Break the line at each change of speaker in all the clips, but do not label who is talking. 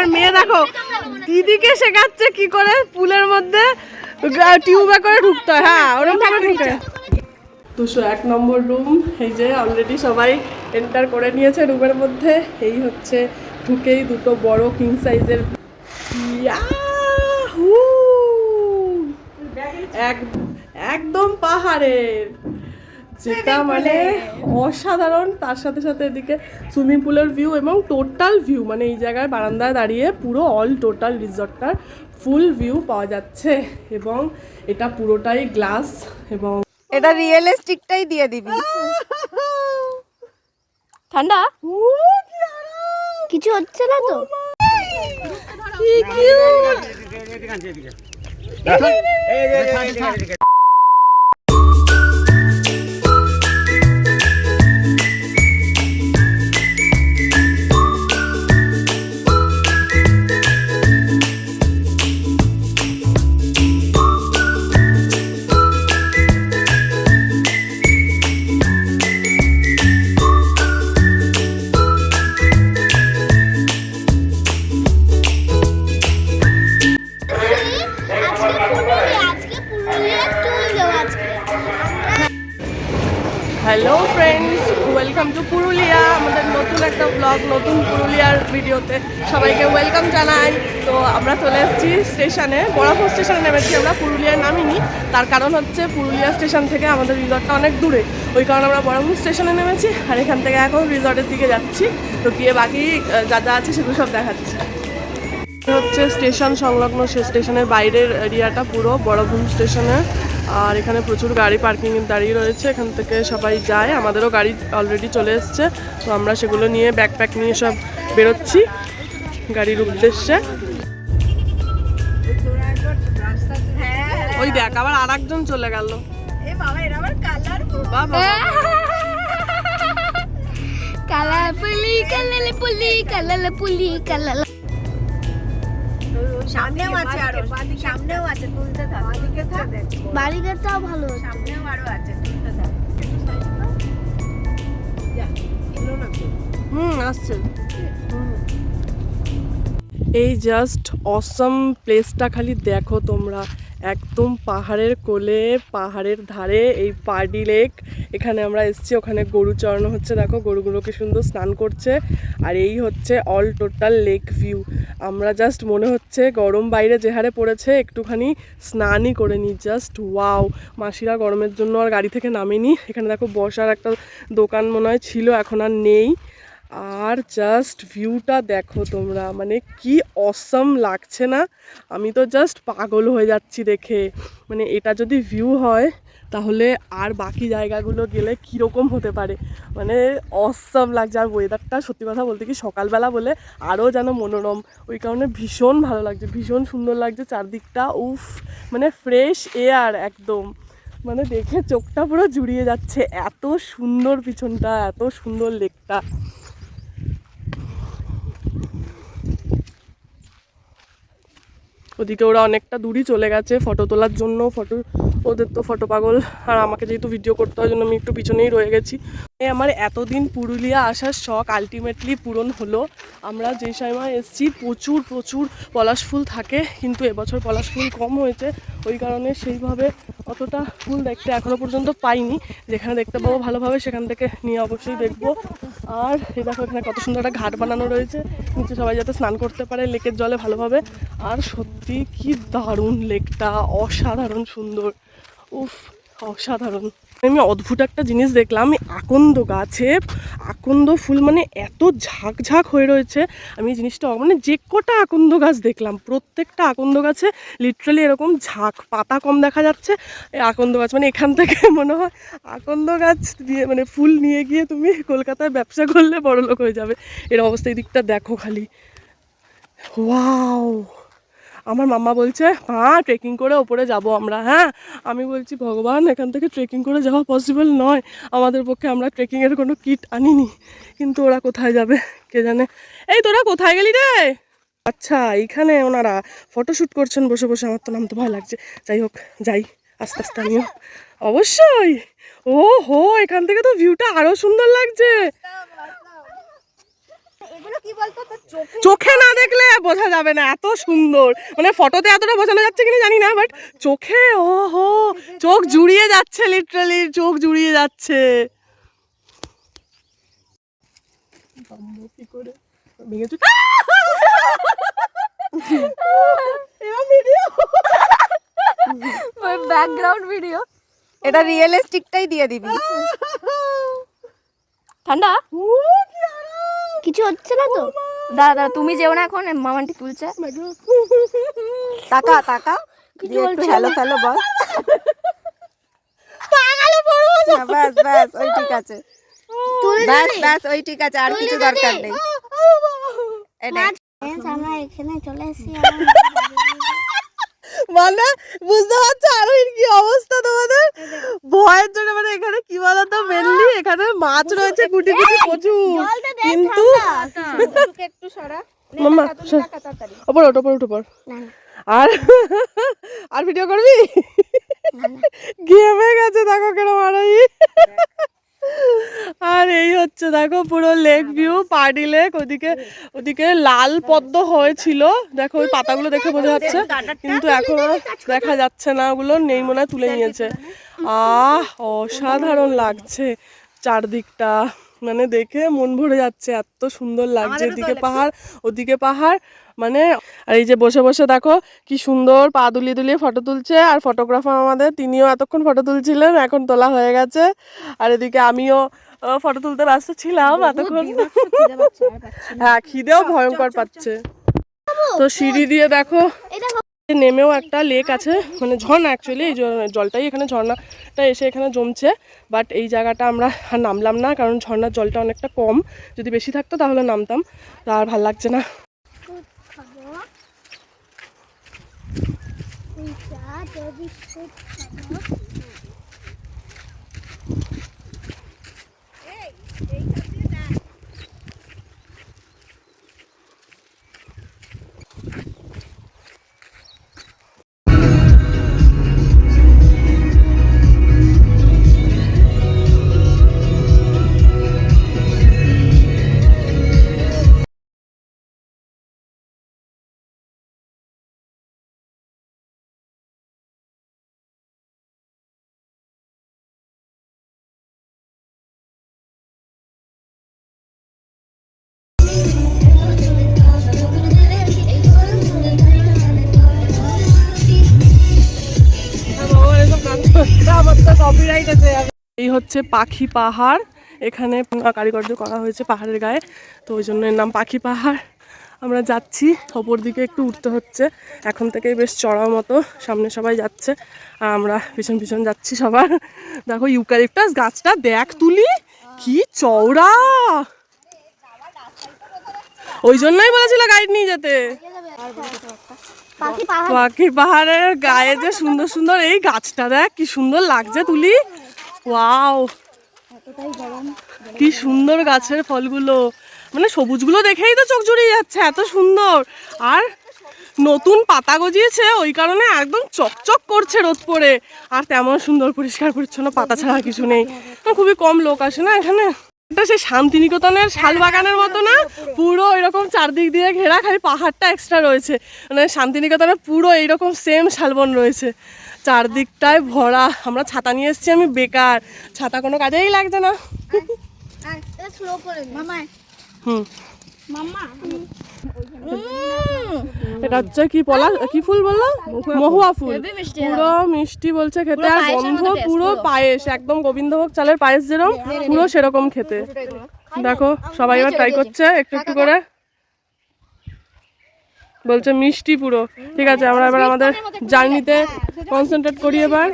আমার মেয়ে দেখো দিদিকে শেখাচ্ছে কি করে পুলের মধ্যে টিউবে করে ঢুকতে হয়। হ্যাঁ ওরকম ভাবে ঢুকে। 201 নম্বর রুম, এই যে অলরেডি সবাই এন্টার করে নিয়েছে রুমের মধ্যে। এই হচ্ছে ঢুকেই দুটো বড় কিং সাইজের একদম পাহাড়ের, যেটা মানে অসাধারণ। তার সাথে সাথে এদিকে সুইমিং পুলের ভিউ এবং টোটাল ভিউ, মানে এই জায়গায় বারান্দায় দাঁড়িয়ে পুরো অল টোটাল রিসর্টটার ফুল ভিউ পাওয়া যাচ্ছে। এবং এটা পুরোটাই গ্লাস, এবং
এটা রিয়েলিস্টিকটাই দিয়ে দিবি। ঠান্ডা কিছু হচ্ছে না তো?
কি cute. Hello friends, welcome to Purulia. আমাদের নতুন একটা ব্লগ, নতুন পুরুলিয়ার ভিডিওতে সবাইকে ওয়েলকাম জানাই। তো আমরা চলে এসেছি স্টেশনে, বড়াপুর স্টেশনে নেমেছি আমরা, পুরুলিয়ায় নামিনি। তার কারণ হচ্ছে পুরুলিয়া স্টেশন থেকে আমাদের রিসর্টটা অনেক দূরে, ওই কারণে আমরা বড়াপুর স্টেশনে নেমেছি। আর এখান থেকে এখন রিসর্টের দিকে যাচ্ছি। তো গিয়ে বাকি যা যা আছে সেগুলো সব দেখাচ্ছি। হচ্ছে স্টেশন সংলগ্ন, সে স্টেশনের বাইরের এরিয়াটা পুরো বড়ভূম স্টেশনে। আর এখানে প্রচুর গাড়ি পার্কিং দাঁড়িয়ে রয়েছে, এখান থেকে সবাই যায়। আমাদেরও গাড়ি অলরেডি চলে এসছে, তো আমরা সেগুলো নিয়ে ব্যাকপ্যাক নিয়ে সব বেরোচ্ছি গাড়ির উদ্দেশ্যে। ওই দেখ আবার আর একজন চলে গেল।
সামনেও আছে, আরো সামনেও আছে, তুলতে থাক। বাড়িঘরটাও ভালো, সামনেও আরো আছে, তুলতে থাক।
আসছে। এই জাস্ট অসম প্লেসটা খালি দেখো তোমরা, একদম পাহাড়ের কোলে, পাহাড়ের ধারে এই পার্ডি লেক। এখানে আমরা এসেছি, ওখানে গরু চড়ানো হচ্ছে, দেখো গরুগুলোকে সুন্দর স্নান করছে। আর এই হচ্ছে অল টোটাল লেক ভিউ। আমরা জাস্ট মনে হচ্ছে গরম বাইরে যে হারে পড়েছে একটুখানি স্নানই করে নিই। Just wow. মাসিরা গরমের জন্য আর গাড়ি থেকে নামেনি। এখানে দেখো বসার একটা দোকান মনে হয় ছিল, এখন আর নেই। আর জাস্ট ভিউটা দেখো তোমরা, মানে কি অসম লাগছে না? আমি তো জাস্ট পাগল হয়ে যাচ্ছি দেখে। মানে এটা যদি ভিউ হয় তাহলে আর বাকি জায়গাগুলো গেলে কীরকম হতে পারে, মানে অসম লাগছে। আর ওয়েদারটা সত্যি কথা বলতে কি সকালবেলা বলে আরও যেন মনোরম, ওই কারণে ভীষণ ভালো লাগছে, ভীষণ সুন্দর লাগছে চারদিকটা। উফ, মানে ফ্রেশ এয়ার একদম, মানে দেখে চোখটা পুরো জুড়িয়ে যাচ্ছে। এত সুন্দর পিছনটা, এত সুন্দর লেকটা। ওদিকে ওরা অনেকটা দূরই চলে গেছে ফটো তোলার জন্য। ওদের তো ফটো পাগল, আর আমাকে যেহেতু ভিডিও করতে হয় জন্য আমি একটু পিছনেই রয়ে গেছি। আমার এতদিন পুরুলিয়া আসার শখ আলটিমেটলি পূরণ হলো। আমরা যে সময় এসেছি প্রচুর প্রচুর পলাশ ফুল থাকে, কিন্তু এবছর পলাশ ফুল কম হয়েছে, ওই কারণে সেইভাবে অতটা ফুল দেখতে এখনও পর্যন্ত পাইনি। যেখানে দেখতে পাবো ভালোভাবে সেখান থেকে নিয়ে অবশ্যই দেখবো। আর এই দেখো এখানে কত সুন্দর একটা ঘাট বানানো রয়েছে, নিচে সবাই যাতে স্নান করতে পারে লেকের জলে ভালোভাবে। আর সত্যি কি দারুণ লেকটা, অসাধারণ সুন্দর। উফ, অসাধারণ। আমি অদ্ভুত একটা জিনিস দেখলাম, আকন্দ গাছে আকন্দ ফুল মানে এত ঝাঁক হয়ে রয়েছে। আমি এই জিনিসটা মানে যে কটা আকন্দ গাছ দেখলাম প্রত্যেকটা আকন্দ গাছে লিটারালি এরকম ঝাঁক, পাতা কম দেখা যাচ্ছে। এই আকন্দ গাছ মানে এখান থেকে মনে হয় আকন্দ গাছ দিয়ে মানে ফুল নিয়ে গিয়ে তুমি কলকাতায় ব্যবসা করলে বড়লোক হয়ে যাবে, এর অবস্থা। এই দিকটা দেখো খালি, ওয়াও। আমার মাম্মা বলছে হ্যাঁ ট্রেকিং করে ওপরে যাব আমরা। হ্যাঁ, আমি বলছি ভগবান এখান থেকে ট্রেকিং করে যাওয়া পসিবল নয় আমাদের পক্ষে, আমরা ট্রেকিংয়ের কোনো কিট আনিনি। কিন্তু ওরা কোথায় যাবে কে জানে। এই তোরা কোথায় গেলি রে? আচ্ছা, এইখানে ওনারা ফটোশ্যুট করছেন বসে বসে। আমার তো নামতে ভয় লাগছে, যাই হোক যাই আস্তে আস্তে আমিও। অবশ্যই। ও হো, এখান থেকে তো ভিউটা আরো সুন্দর লাগছে।
এগুলো কি বলতো তোর চোখে
চোখে না দেখলে বোঝা যাবে না, এত সুন্দর। মানে ফটোতে এতটা বোঝানো যাচ্ছে কিনা জানি না, বাট চোখে ওহো, চোখ জুড়িয়ে যাচ্ছে, লিটারালি চোখ জুড়িয়ে যাচ্ছে। কি করে ভেঙেছো?
ব্যাকগ্রাউন্ড ভিডিও, এটা রিয়েলিস্টিকটাই দিয়ে দিবি। ঠান্ডা কিছু হচ্ছে না তো? দাদা তুমি যেও না এখন, মামান্টি তুলছে। টাকা টাকা কিছু একটু হ্যালো ফ্যালো বল। ব্যাস ব্যাস ওই ঠিক আছে, ব্যাস ব্যাস ওই ঠিক আছে, আর কিছু দরকার নেই। আমরা এখানে চলে এসেছি,
মানে বুঝতে পারছো আরো কি অবস্থা তোমাদের ভয়ের জন্য। মানে এখানে কি বলতো, মেনলি এখানে মাছ রয়েছে কুটি কুটি প্রচুর, কিন্তু
একটু সরা
মাম্মা ওপর ওঠ, ওপর ওঠ, ওপর। আর আর ভিডিও করবি? ঘেমে গেছে দেখো কেন মারাই। আর এই হচ্ছে দেখো পুরো লেক ভিউ, পার্ডি লেক। ওদিকে ওদিকে লাল পদ্ম হয়েছিল, দেখো ওই পাতাগুলো দেখে বোঝা যাচ্ছে, কিন্তু এখন দেখা যাচ্ছে না, ওগুলো নেই মনে হয়, তুলে নিয়েছে। অসাধারণ লাগছে চারদিকটা, মানে দেখে মন ভরে যাচ্ছে, এত সুন্দর লাগছে। এদিকে পাহাড় ওদিকে পাহাড়, মানে আর এই যে বসে বসে দেখো কি সুন্দর পা দুলিয়ে দুলিয়ে ফটো তুলছে। আর ফটোগ্রাফার আমাদের, তিনিও এতক্ষণ ফটো তুলছিলেন, এখন তোলা হয়ে গেছে। আর এদিকে আমিও ফটো তুলতে ব্যস্ত ছিলাম এতক্ষণ। হ্যাঁ, খিদেও ভয়ঙ্কর পাচ্ছে। তো সিঁড়ি দিয়ে দেখো নেমেও একটা লেক আছে, মানে ঝর্ণা অ্যাকচুয়ালি, এই জলটাই এখানে ঝর্ণাটা এসে এখানে জমছে। বাট এই জায়গাটা আমরা আর নামলাম না, কারণ ঝর্ণার জলটা অনেকটা কম, যদি বেশি থাকতো তাহলে নামতাম, তা আর ভাল লাগছে না। এই হচ্ছে পাখি পাহাড়, এখানে কারিগর্য করা হয়েছে পাহাড়ের গায়ে, তো ওই জন্য এর নাম পাখি পাহাড়। আমরা যাচ্ছি, ওপর দিকে একটু উঠতে হচ্ছে, এখন থেকেই বেশ চড়ার মতো, সামনে সবাই যাচ্ছে আর আমরা পিছন পিছন যাচ্ছি সবার। দেখো ইউক্যালিপটাস গাছটা দেখ তুলি, কি চওড়া, ওই জন্যই বলেছিল গাইড নিয়ে যেতে। পাখি পাহাড়ের গায়ে যে সুন্দর সুন্দর এই গাছটা দেখ, কি সুন্দর লাগছে তুলি, ওয়াও কি সুন্দর গাছের ফলগুলো, মানে সবুজগুলো দেখেই তো চোখ জুড়িয়ে যাচ্ছে, এত সুন্দর। আর নতুন পাতা গজিয়েছে, ওই কারণে একদম চকচক করছে রোদ পড়ে, আর তেমন সুন্দর পরিষ্কার পরিচ্ছন্ন, পাতা ছাড়া কিছু নেই, খুবই কম লোক আসে না এখানে। এটা সেই শান্তিনিকেতনের শাল বাগানের মতো না, পুরো এরকম চারদিক দিয়ে ঘেরা, খালি পাহাড়টা এক্সট্রা রয়েছে। মানে শান্তিনিকেতনে পুরো এইরকম সেম শালবন রয়েছে, চারদিকটায় ভরা। আমরা ছাতা নিয়ে এসেছি, আমি বেকার, ছাতা কোনো কাজেই লাগছে না। এটা হচ্ছে কি পলা, কি ফুল বললো, মহুয়া ফুল, পুরো মিষ্টি বলছে খেতে, আর গন্ধ পুরো পায়েস, একদম গোবিন্দভোগ চালের পায়েস যেরকম, পুরো সেরকম খেতে। দেখো সবাই এবার ট্রাই করছে একটু একটু করে, বলছে মিষ্টি পুরো। ঠিক আছে, আমরা এবার আমাদের জার্নিতে কনসেন্ট্রেট করি। এবার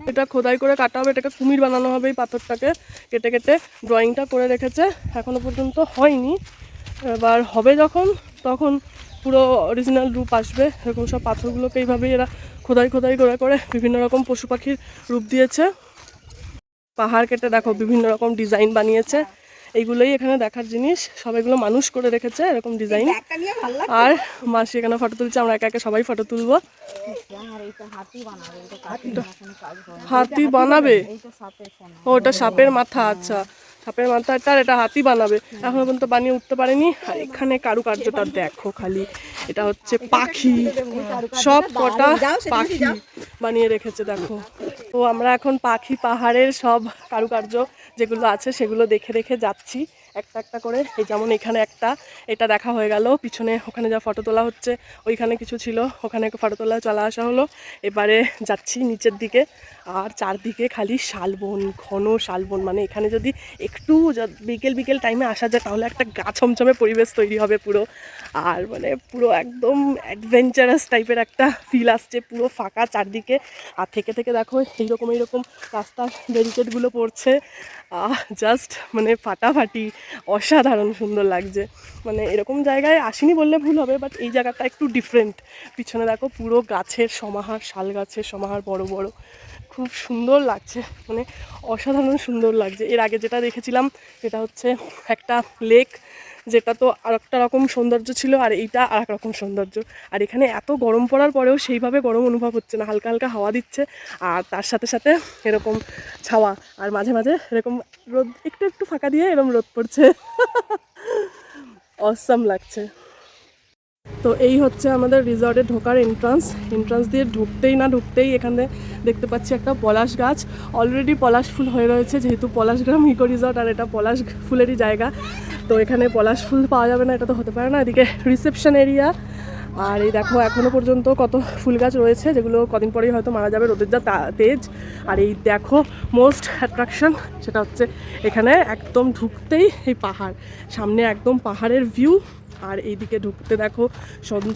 এটা খোদাই করে কাটা হবে, এটাকে কুমির বানানো হবে, এই পাথরটাকে কেটে কেটে ড্রয়িংটা করে রেখেছে, এখনো পর্যন্ত হয়নি, এবার হবে যখন তখন পুরো অরিজিনাল রূপ আসবে। এরকম সব পাথরগুলোকে এইভাবেই এরা খোদাই খোদাই করে করে বিভিন্ন রকম পশু পাখির রূপ দিয়েছে। পাহাড় কেটে দেখো বিভিন্ন রকম ডিজাইন বানিয়েছে, এইগুলোই এখানে দেখার জিনিস, সব এগুলো মানুষ করে রেখেছে এরকম ডিজাইন। আর মাসি এখানে ফটো তুলছে, আমরা একে একে সবাই ফটো তুলবো। হাতি বানাবে, ওটা সাপের মাথা, আচ্ছা সাপের মাথাটা আর এটা হাতি বানাবে, এখনো পর্যন্ত বানিয়ে উঠতে পারেনি। আর এখানে কারুকার্যটা দেখো খালি, এটা হচ্ছে পাখি, সব কটা পাখি বানিয়ে রেখেছে দেখো। তো আমরা এখন পাখি পাহাড়ের সব কারুকার্য যেগুলো আছে সেগুলো দেখে দেখে যাচ্ছি একটা একটা করে। এই যেমন এখানে একটা, এটা দেখা হয়ে গেল, পিছনে ওখানে যা ফটো তোলা হচ্ছে ওইখানে কিছু ছিল, ওখানে ফটো তোলা চলে আসা হলো। এবারে যাচ্ছি নিচের দিকে, আর চারদিকে খালি শালবন, ঘন শালবন। মানে এখানে যদি একটু বিকেল বিকেল টাইমে আসা যায় তাহলে একটা গা ছমছমে পরিবেশ তৈরি হবে পুরো। আর মানে পুরো একদম অ্যাডভেঞ্চারাস টাইপের একটা ফিল আসছে, পুরো ফাঁকা চারদিকে। আর থেকে থেকে দেখো এইরকম রাস্তার ব্যারিকেডগুলো পড়ছে, জাস্ট মানে ফাটাফাটি, অসাধারণ সুন্দর লাগছে। মানে এরকম জায়গায় আসিনি বললে ভুল হবে, বাট এই জায়গাটা একটু ডিফারেন্ট। পিছনে দেখো পুরো গাছের সমাহার, শাল গাছের সমাহার, বড় বড়, খুব সুন্দর লাগছে, মানে অসাধারণ সুন্দর লাগছে। এর আগে যেটা দেখেছিলাম সেটা হচ্ছে একটা লেক, যেটা তো আর একটা রকম সৌন্দর্য ছিল, আর এইটা আর এক রকম সৌন্দর্য। আর এখানে এত গরম পড়ার পরেও সেইভাবে গরম অনুভব হচ্ছে না, হালকা হালকা হাওয়া দিচ্ছে, আর তার সাথে সাথে এরকম ছাওয়া, আর মাঝে মাঝে এরকম রোদ, একটু একটু ফাঁকা দিয়ে এরকম রোদ পড়ছে। অসাম লাগছে। তো এই হচ্ছে আমাদের রিসর্টে ঢোকার এন্ট্রান্স দিয়ে ঢুকতেই এখানে দেখতে পাচ্ছি একটা পলাশ গাছ। অলরেডি পলাশ ফুল হয়ে রয়েছে, যেহেতু পলাশগ্রাম ইকো রিসর্ট আর এটা পলাশ ফুলেরই জায়গা, তো এখানে পলাশ ফুল পাওয়া যাবে না, এটা তো হতে পারে না। এদিকে রিসেপশন এরিয়া, আর এই দেখো এখনও পর্যন্ত কত ফুল গাছ রয়েছে, যেগুলো কদিন পরেই হয়তো মারা যাবে, রোদের যা তেজ। আর এই দেখো মোস্ট অ্যাট্রাকশন, সেটা হচ্ছে এখানে একদম ঢুকতেই এই পাহাড়, সামনে একদম পাহাড়ের ভিউ। আর এইদিকে ঢুকতে দেখো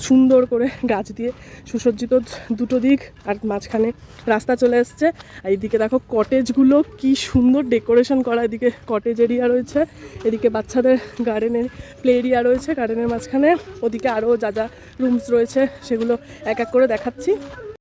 সুন্দর করে গাছ দিয়ে সুসজ্জিত দুটো দিক, আর মাঝখানে রাস্তা চলে এসছে। আর এইদিকে দেখো কটেজগুলো কি সুন্দর ডেকোরেশন করা, এদিকে কটেজ এরিয়া রয়েছে, এদিকে বাচ্চাদের গার্ডেনের প্লে এরিয়া রয়েছে গার্ডেনের মাঝখানে, ওদিকে আরও যা যা রুমস রয়েছে সেগুলো এক এক করে দেখাচ্ছি।